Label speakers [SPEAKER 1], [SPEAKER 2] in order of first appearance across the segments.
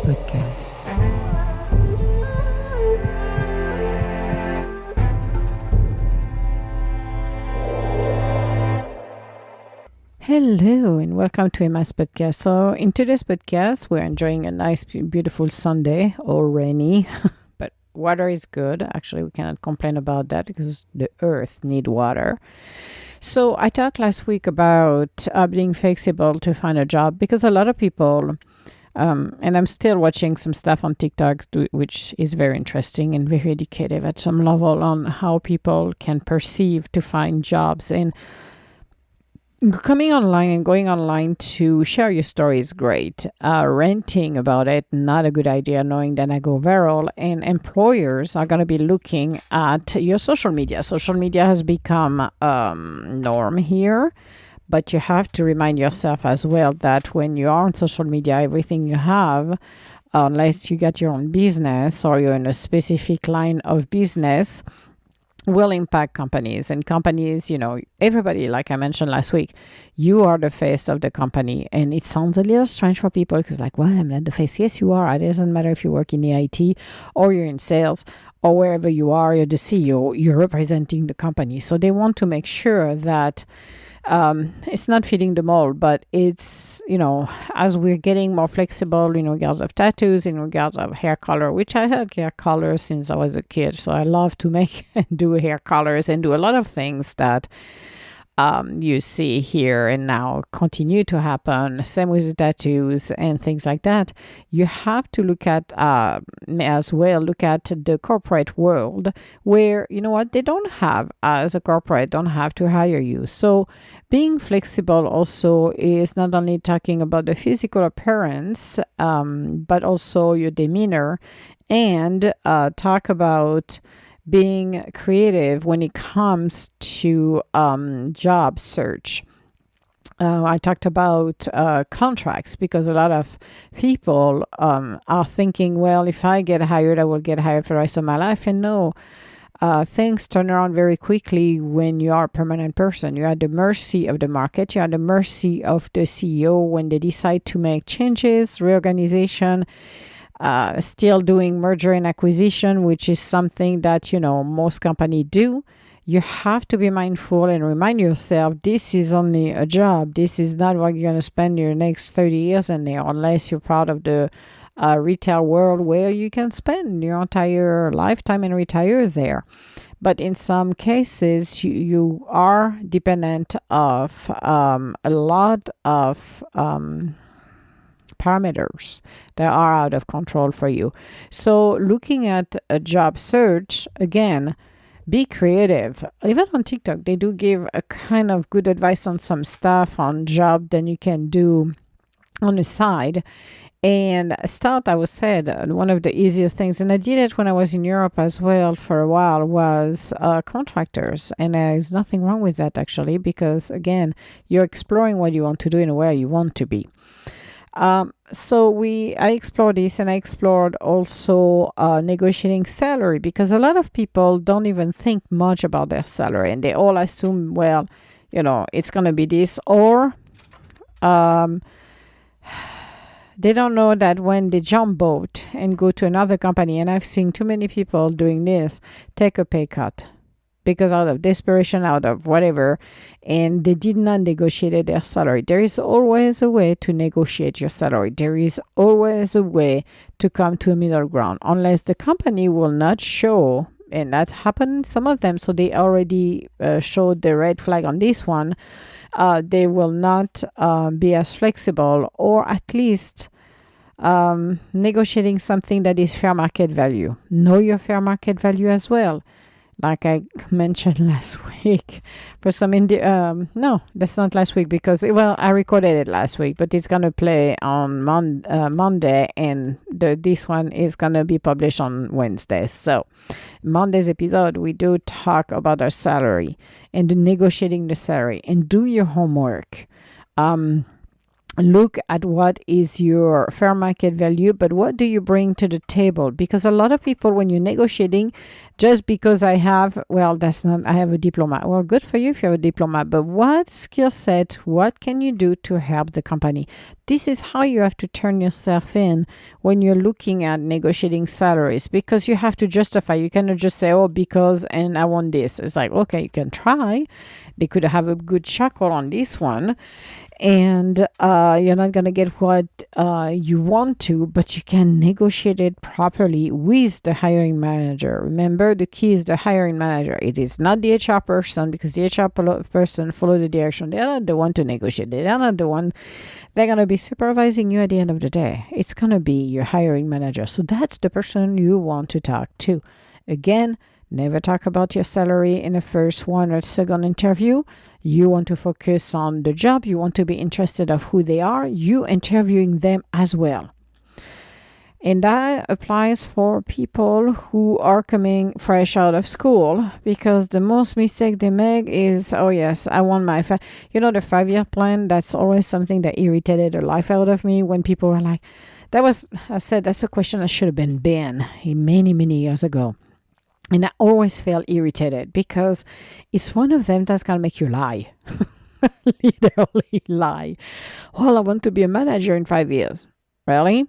[SPEAKER 1] Podcast. Hello and welcome to Emma's podcast. So, in today's podcast, we're enjoying a nice, beautiful Sunday or rainy, but water is good. Actually, we cannot complain about that because the earth need water. So, I talked last week about being flexible to find a job because a lot of people and I'm still watching some stuff on TikTok, which is very interesting and very educative at some level on how people can perceive to find jobs. And coming online and going online to share your story is great. Ranting about it, not a good idea, knowing that I go viral. And employers are going to be looking at your social media. Social media has become norm here. But you have to remind yourself as well that when you are on social media, everything you have, unless you get your own business or you're in a specific line of business, will impact companies. And companies, everybody, like I mentioned last week, you are the face of the company. And it sounds a little strange for people because, like, well, I'm not the face. Yes, you are. It doesn't matter if you work in the IT or you're in sales or wherever you are, you're the CEO, you're representing the company. So they want to make sure that it's not fitting the mold, but it's, as we're getting more flexible in regards of tattoos, in regards of hair color, which I had hair color since I was a kid. So I love to make and do hair colors and do a lot of things that you see here and now continue to happen. Same with the tattoos and things like that. You have to look at as well, look at the corporate world where, they don't have, as a corporate, don't have to hire you. So being flexible also is not only talking about the physical appearance, but also your demeanor and talk about being creative when it comes to job search. I talked about contracts because a lot of people are thinking, well, if I get hired, I will get hired for the rest of my life. And no, things turn around very quickly when you are a permanent person. You're at the mercy of the market. You're at the mercy of the CEO when they decide to make changes, reorganization. Still doing merger and acquisition, which is something that, most companies do. You have to be mindful and remind yourself this is only a job. This is not what you're going to spend your next 30 years in there, unless you're part of the retail world where you can spend your entire lifetime and retire there. But in some cases, you are dependent of a lot of parameters that are out of control for you. So looking at a job search, again, be creative. Even on TikTok, they do give a kind of good advice on some stuff on job that you can do on the side. And start, I would say, one of the easiest things, and I did it when I was in Europe as well for a while, was contractors. And there's nothing wrong with that, actually, because, again, you're exploring what you want to do and where you want to be. So I explored this, and I explored also negotiating salary, because a lot of people don't even think much about their salary, and they all assume, well, it's going to be this, or they don't know that when they jump boat and go to another company, and I've seen too many people doing this, take a pay cut. Because out of desperation, out of whatever, and they did not negotiate their salary. There is always a way to negotiate your salary. There is always a way to come to a middle ground, unless the company will not show, and that's happened some of them, so they already showed the red flag on this one. They will not be as flexible, or at least negotiating something that is fair market value. Know your fair market value as well. Like I mentioned last week, for some no, that's not last week because I recorded it last week, but it's gonna play on Monday, and this one is gonna be published on Wednesday. So Monday's episode, we do talk about our salary and negotiating the salary, and do your homework. look at what is your fair market value, but what do you bring to the table? Because a lot of people, when you're negotiating, just because that's not, I have a diploma. Well, good for you if you have a diploma, but what skill set, what can you do to help the company? This is how you have to turn yourself in when you're looking at negotiating salaries, because you have to justify. You cannot just say, oh, because, and I want this. It's like, okay, you can try. They could have a good chuckle on this one, and you're not going to get what you want to, but you can negotiate it properly with the hiring manager. Remember, the key is the hiring manager. It is not the HR person, because the HR person follow the direction. They're not the one to negotiate. They're not the one. They're going to be supervising you at the end of the day. It's going to be your hiring manager. So that's the person you want to talk to. Again, never talk about your salary in the first one or second interview. You want to focus on the job. You want to be interested of who they are. You interviewing them as well. And that applies for people who are coming fresh out of school, because the most mistake they make is, oh yes, I want my, the 5-year plan. That's always something that irritated the life out of me when people were like, I said, that's a question that should have been banned many, many years ago. And I always felt irritated because it's one of them that's going to make you lie. Literally lie. Well, I want to be a manager in 5 years. Really?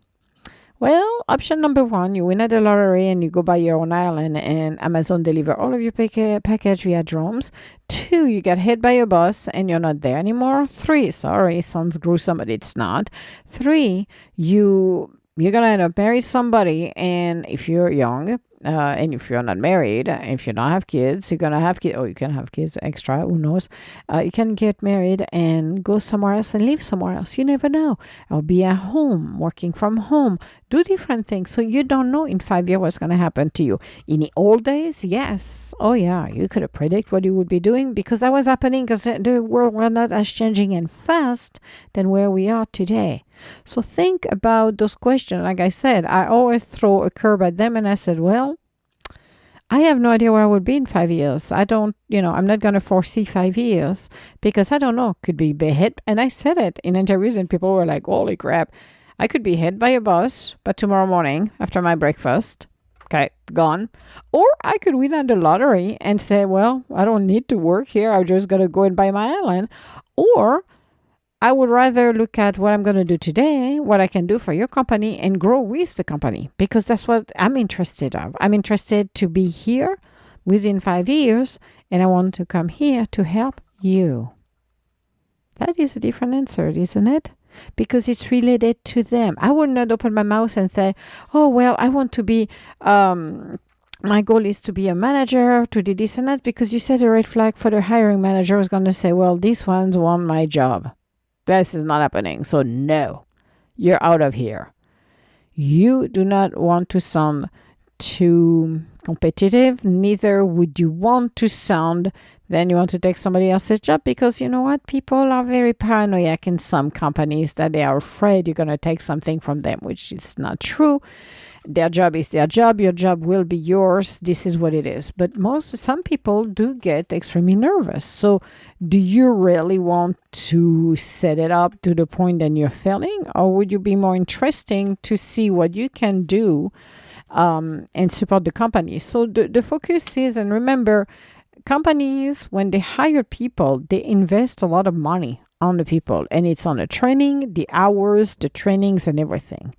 [SPEAKER 1] Well, option number 1, you win at the lottery and you go buy your own island and Amazon deliver all of your package via drones. 2, you get hit by a bus and you're not there anymore. 3, sorry, sounds gruesome, but it's not. 3, you're going to end up marrying somebody, and if you're young, and if you're not married, if you don't have kids, you're going to have kids, or you can have kids extra, who knows. You can get married and go somewhere else and live somewhere else. You never know. Or be at home, working from home, do different things. So you don't know in 5 years what's going to happen to you. In the old days, yes. Oh yeah, you could have predicted what you would be doing, because that was happening, because the world was not as changing and fast than where we are today. So think about those questions. Like I said, I always throw a curve at them, and I said, well, I have no idea where I would be in 5 years. I don't, I'm not going to foresee 5 years, because I don't know. Could be hit. And I said it in interviews, and people were like, holy crap. I could be hit by a bus, but tomorrow morning after my breakfast, okay, gone. Or I could win at the lottery and say, well, I don't need to work here. I'm just going to go and buy my island. Or I would rather look at what I'm going to do today, what I can do for your company, and grow with the company, because that's what I'm interested of. I'm interested to be here within 5 years, and I want to come here to help you. That is a different answer, isn't it? Because it's related to them. I would not open my mouth and say, oh, well, I want to be, my goal is to be a manager, to do this and that, because you said a red flag for the hiring manager was going to say, well, these ones want my job. This is not happening. So no, you're out of here. You do not want to sound too competitive. Neither would you want to sound then you want to take somebody else's job, because you know what? People are very paranoid in some companies that they are afraid you're going to take something from them, which is not true. Their job is their job. Your job will be yours. This is what it is. But some people do get extremely nervous. So do you really want to set it up to the point that you're failing? Or would you be more interesting to see what you can do and support the company? So the focus is, and remember, companies, when they hire people, they invest a lot of money on the people, and it's on the training, the hours, the trainings, and everything.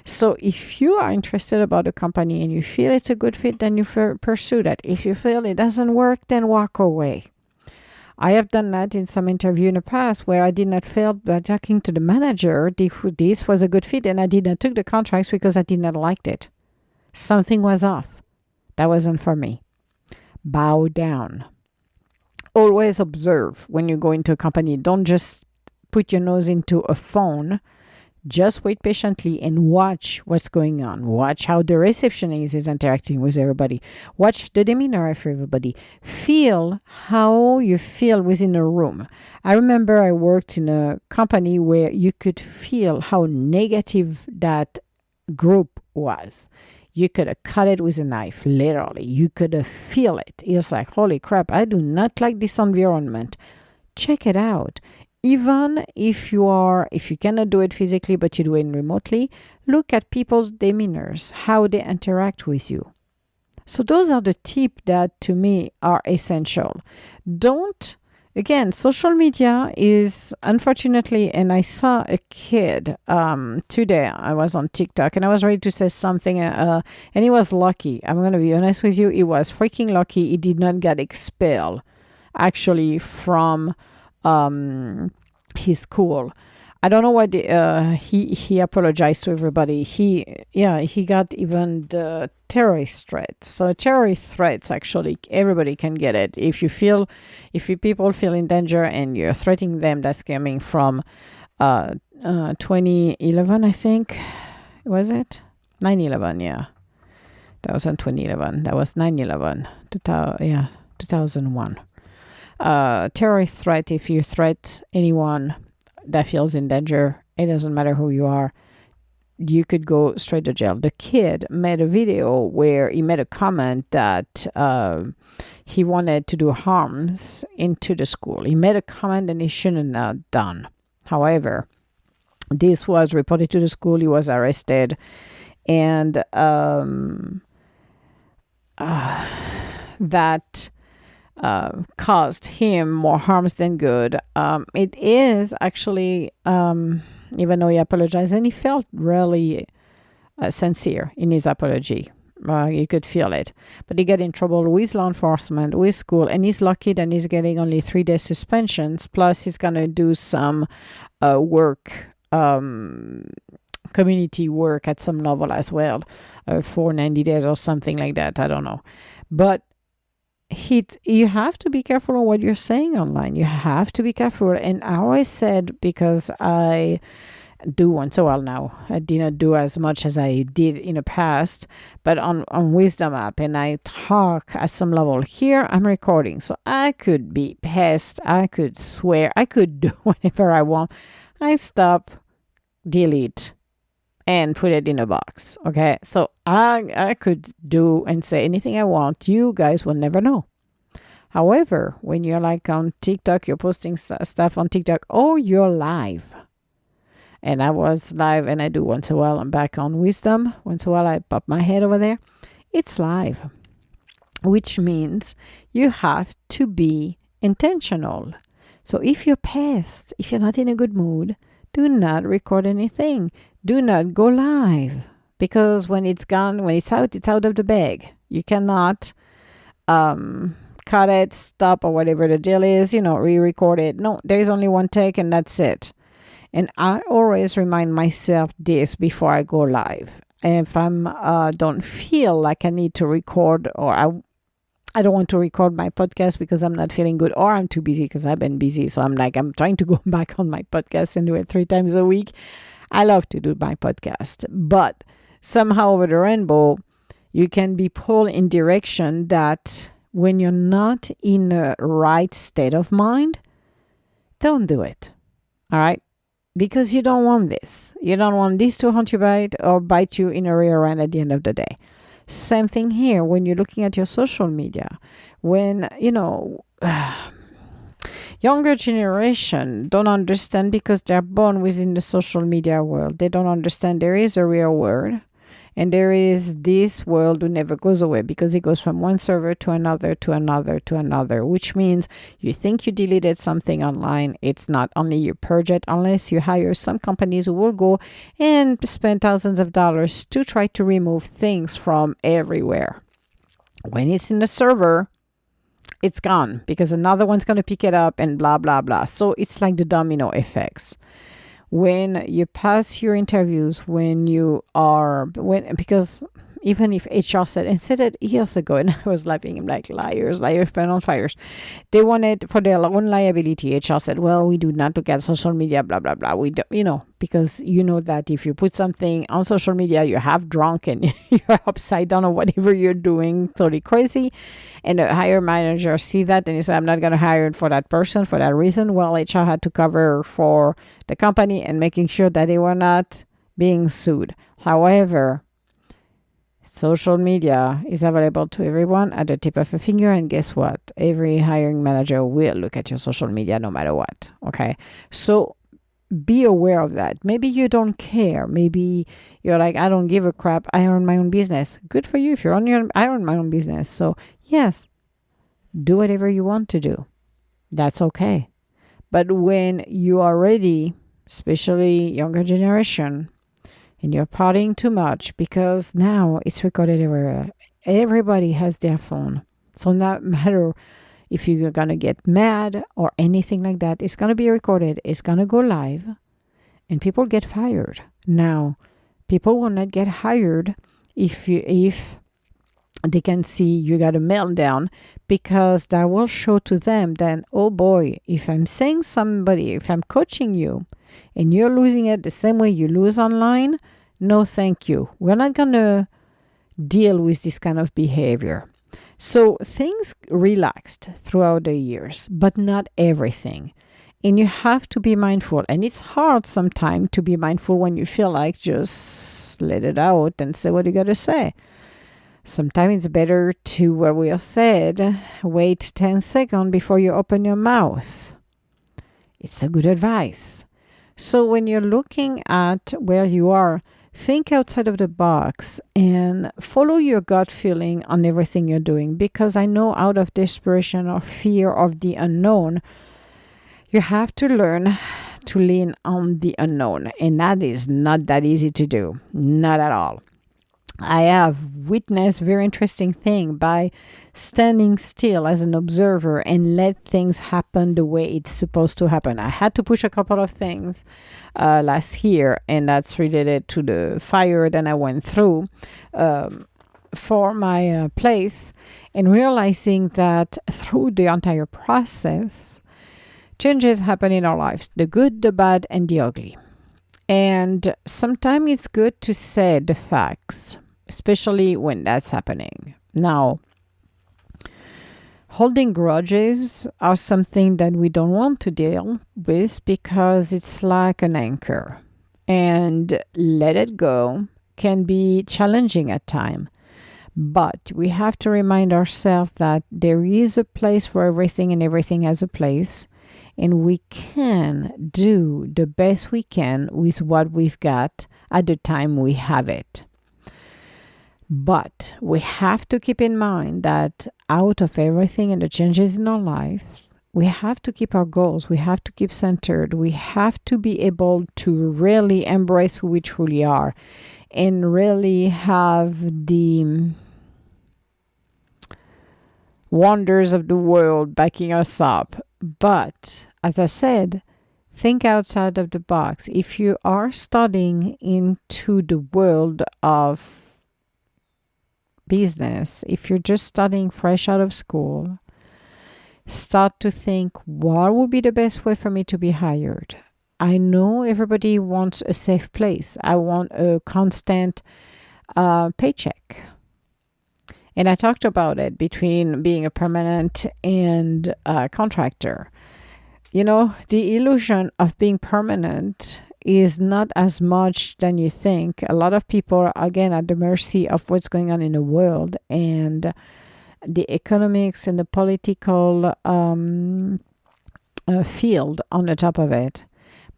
[SPEAKER 1] So if you are interested about a company and you feel it's a good fit, then you pursue that. If you feel it doesn't work, then walk away. I have done that in some interview in the past where I did not fail by talking to the manager. This was a good fit, and I did not take the contracts because I did not like it. Something was off. That wasn't for me. Bow down. Always observe when you go into a company. Don't just put your nose into a phone. Just wait patiently and watch what's going on. Watch how the receptionist is interacting with everybody. Watch the demeanor of everybody. Feel how you feel within a room. I remember I worked in a company where you could feel how negative that group was. You could have cut it with a knife, literally. You could have feel it. It's like, holy crap, I do not like this environment. Check it out. Even if you cannot do it physically, but you do it remotely, look at people's demeanors, how they interact with you. So those are the tips that to me are essential. Don't Again, social media is unfortunately, and I saw a kid today. I was on TikTok and I was ready to say something, and he was lucky. I'm going to be honest with you. He was freaking lucky. He did not get expelled actually from his school. I don't know why he apologized to everybody. He got even the terrorist threat. So terrorist threats actually everybody can get it. If you people feel in danger and you're threatening them, that's coming from 2011, I think. Was it 9/11? Yeah, that was in 2011. That was 9/11. 2001. Terrorist threat. If you threat anyone that feels in danger, it doesn't matter who you are, you could go straight to jail. The kid made a video where he made a comment that he wanted to do harms into the school. He made a comment that he shouldn't have done. However, this was reported to the school. He was arrested, and that caused him more harms than good. It is actually, even though he apologized, and he felt really sincere in his apology. You could feel it. But he got in trouble with law enforcement, with school, and he's lucky that he's getting only 3 days suspensions. Plus, he's going to do some work, community work at some level as well, for 90 days or something like that. I don't know. But you have to be careful on what you're saying online. You have to be careful. And I always said, because I do once a while now, I did not do as much as I did in the past, but on Wisdom app, and I talk at some level. Here I'm recording, so I could be pissed, I could swear, I could do whatever I want. I stop, delete, and put it in a box. Okay, so I could do and say anything I want. You guys will never know. However, when you're like on TikTok, you're posting stuff on TikTok, or you're live. And I was live, and I do once in a while. I'm back on Wisdom. Once in a while, I pop my head over there. It's live, which means you have to be intentional. So if you're pissed, if you're not in a good mood, do not record anything. Do not go live, because when it's gone, when it's out of the bag. You cannot cut it, stop, or whatever the deal is, re-record it. No, there is only one take, and that's it. And I always remind myself this before I go live. If I'm don't feel like I need to record, or I don't want to record my podcast because I'm not feeling good, or I'm too busy because I've been busy. So I'm trying to go back on my podcast and do it 3 times a week. I love to do my podcast, but somehow over the rainbow, you can be pulled in direction that when you're not in a right state of mind, don't do it. All right? Because you don't want this. You don't want this to haunt you bite you in a rear end at the end of the day. Same thing here when you're looking at your social media. When, younger generation don't understand because they're born within the social media world. They don't understand there is a real world, and there is this world who never goes away, because it goes from one server to another, to another, to another, which means you think you deleted something online. It's not only you purge it, unless you hire some companies who will go and spend thousands of dollars to try to remove things from everywhere. When it's in the server, it's gone, because another one's going to pick it up and blah, blah, blah. So it's like the domino effects. When you pass your interviews, because even if HR said it years ago, and I was laughing, I'm like, liars, pen on fires. They wanted for their own liability. HR said, well, we do not look at social media, blah, blah, blah. We don't, because that if you put something on social media, you're half drunk and you're upside down or whatever you're doing, totally crazy. And the hire manager see that and he said, I'm not going to hire for that person for that reason. Well, HR had to cover for the company and making sure that they were not being sued. However, Social media is available to everyone at the tip of a finger. And guess what? Every hiring manager will look at your social media no matter what. Okay. So be aware of that. Maybe you don't care. Maybe you're like, I don't give a crap. I own my own business. Good for you if you're on your, I own my own business. So, yes, do whatever you want to do. That's okay. But when you are ready, especially younger generation, and you're partying too much because now it's recorded everywhere. Everybody has their phone. So no matter if you're going to get mad or anything like that, it's going to be recorded. It's going to go live and people get fired. Now, people will not get hired if they can see you got a meltdown, because that will show to them then, oh boy, if I'm saying somebody, if I'm coaching you and you're losing it the same way you lose online, no thank you. We're not going to deal with this kind of behavior. So things relaxed throughout the years, but not everything. And you have to be mindful. And it's hard sometimes to be mindful when you feel like just let it out and say what you got to say. Sometimes it's better to, what we have said, wait 10 seconds before you open your mouth. It's a good advice. So when you're looking at where you are, think outside of the box and follow your gut feeling on everything you're doing. Because I know out of desperation or fear of the unknown, you have to learn to lean on the unknown. And that is not that easy to do. Not at all. I have witnessed very interesting thing by standing still as an observer and let things happen the way it's supposed to happen. I had to push a couple of things last year, and that's related to the fire that I went through for my place, and realizing that through the entire process, changes happen in our lives, the good, the bad, and the ugly. And sometimes it's good to say the facts, especially when that's happening. Now, holding grudges are something that we don't want to deal with because it's like an anchor. And let it go can be challenging at times. But we have to remind ourselves that there is a place for everything and everything has a place. And we can do the best we can with what we've got at the time we have it. But we have to keep in mind that out of everything and the changes in our life, we have to keep our goals. We have to keep centered. We have to be able to really embrace who we truly are and really have the wonders of the world backing us up. But as I said, think outside of the box. If you are studying into the world of business, if you're just studying fresh out of school, start to think, what would be the best way for me to be hired? I know everybody wants a safe place. I want a constant paycheck. And I talked about it between being a permanent and a contractor. You know, the illusion of being permanent is not as much than you think. A lot of people are, again, at the mercy of what's going on in the world and the economics and the political field on the top of it.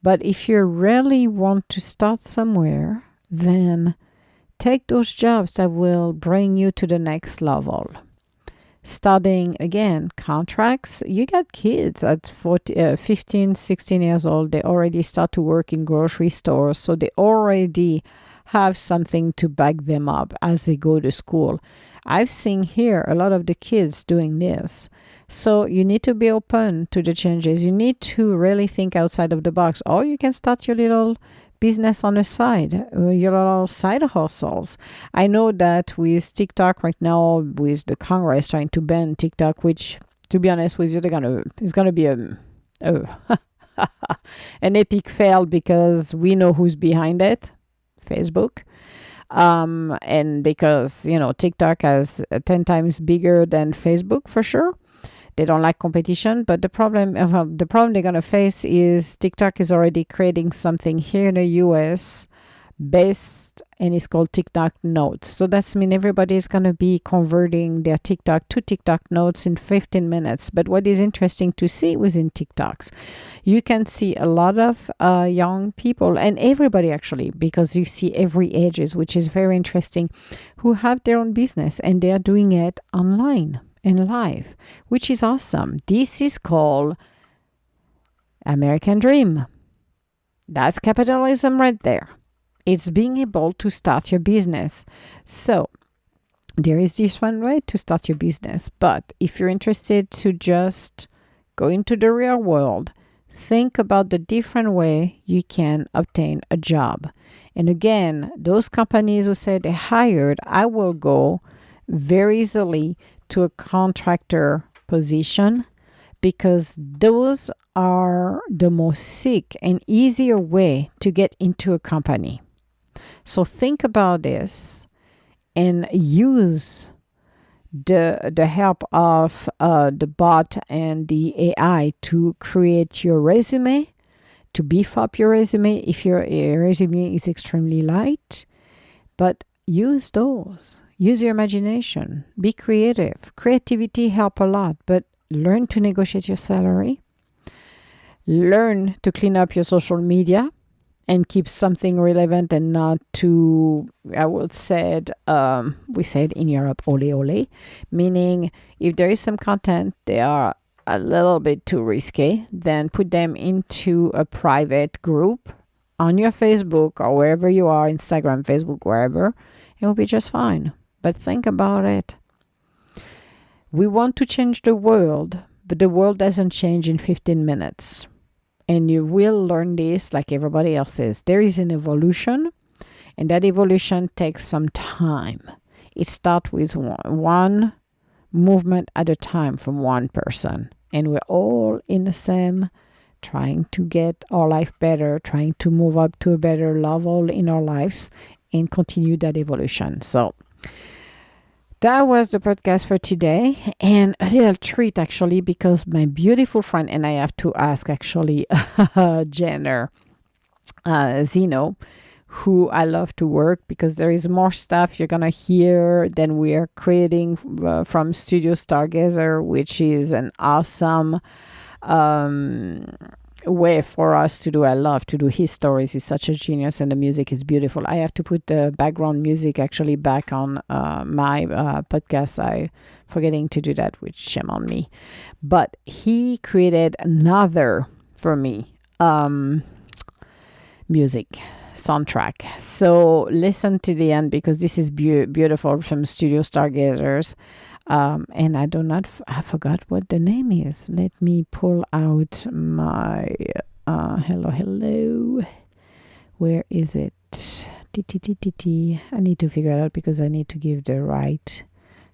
[SPEAKER 1] But if you really want to start somewhere, then take those jobs that will bring you to the next level. Studying, again, contracts. You got kids at 15, 16 years old. They already start to work in grocery stores. So they already have something to back them up as they go to school. I've seen here a lot of the kids doing this. So you need to be open to the changes. You need to really think outside of the box. Or you can start your little business on the side, your little side hustles. I know that with TikTok right now, with the Congress trying to ban TikTok, which, to be honest with you, it's gonna be an epic fail because we know who's behind it, Facebook. And because, TikTok is 10 times bigger than Facebook for sure. They don't like competition, but the problem they're going to face is TikTok is already creating something here in the US based, and it's called TikTok Notes. So that's mean everybody is going to be converting their TikTok to TikTok Notes in 15 minutes. But what is interesting to see within TikToks, you can see a lot of young people and everybody actually, because you see every ages, which is very interesting, who have their own business and they are doing it online and live, which is awesome. This is called American Dream. That's capitalism right there. It's being able to start your business. So there is this one way to start your business. But if you're interested to just go into the real world, think about the different way you can obtain a job. And again, those companies who say they hired, I will go very easily to a contractor position because those are the most sick and easier way to get into a company. So think about this and use the help of the bot and the AI to create your resume, to beef up your resume if your resume is extremely light. But use those. Use your imagination. Be creative. Creativity help a lot, but learn to negotiate your salary. Learn to clean up your social media and keep something relevant and not too, I would say, we said in Europe, ole ole, meaning if there is some content, they are a little bit too risky, then put them into a private group on your Facebook or wherever you are, Instagram, Facebook, wherever, it will be just fine. But think about it. We want to change the world, but the world doesn't change in 15 minutes. And you will learn this like everybody else is. There is an evolution, and that evolution takes some time. It starts with one movement at a time from one person. And we're all in the same, trying to get our life better, trying to move up to a better level in our lives and continue that evolution. So that was the podcast for today, and a little treat actually, because my beautiful friend, and I have to ask actually Jenner Zeno, who I love to work, because there is more stuff you're gonna hear than we are creating from Studio Stargazer, which is an awesome way for us to do. I love to do his stories. He's such a genius and the music is beautiful. I have to put the background music actually back on my podcast. I forgetting to do that, which shame on me. But he created another for me music soundtrack. So listen to the end because this is beautiful from Studio Stargazers. And I forgot what the name is. Let me pull out my, hello. Where is it? I need to figure it out because I need to give the right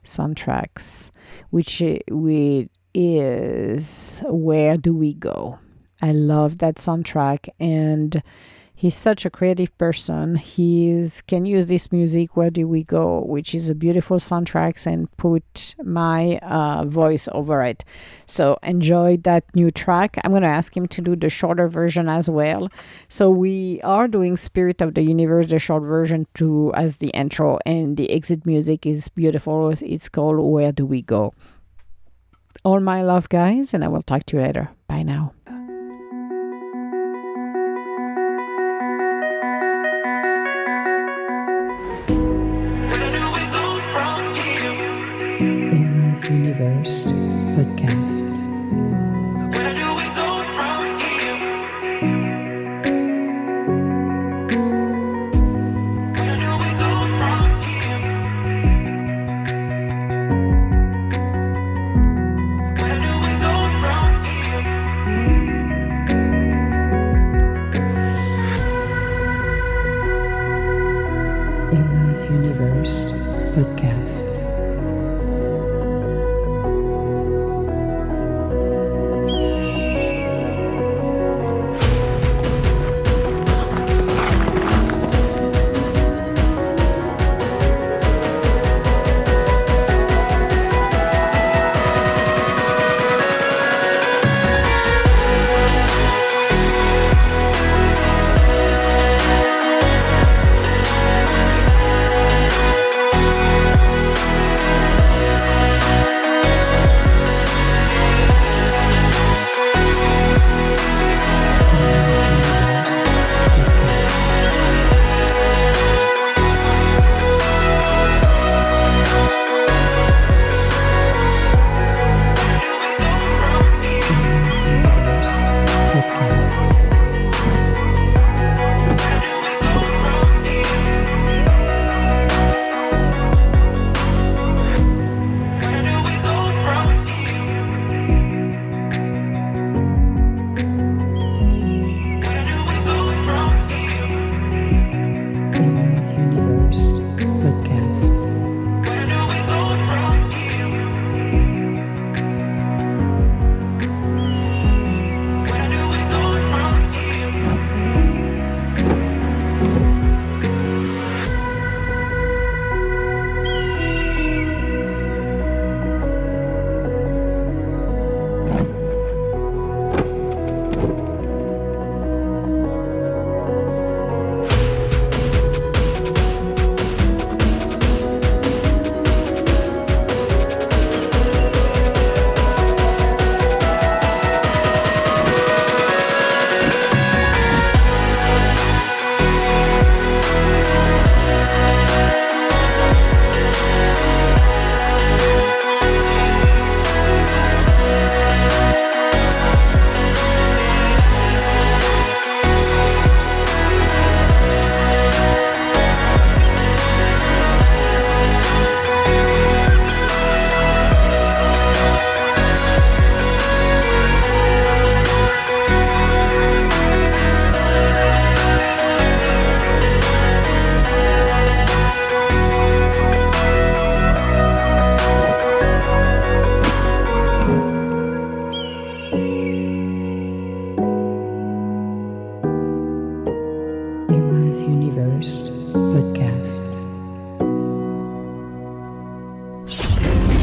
[SPEAKER 1] soundtracks, which is Where Do We Go? I love that soundtrack, and he's such a creative person. He can use this music, Where Do We Go, which is a beautiful soundtrack, and put my voice over it. So enjoy that new track. I'm going to ask him to do the shorter version as well. So we are doing Spirit of the Universe, the short version, too, as the intro, and the exit music is beautiful. It's called Where Do We Go? All my love, guys, and I will talk to you later. Bye now. Universe podcast. Where do we go from here? Where do we go from here? Where do we go from here? Emily's Universe podcast.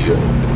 [SPEAKER 2] Radio.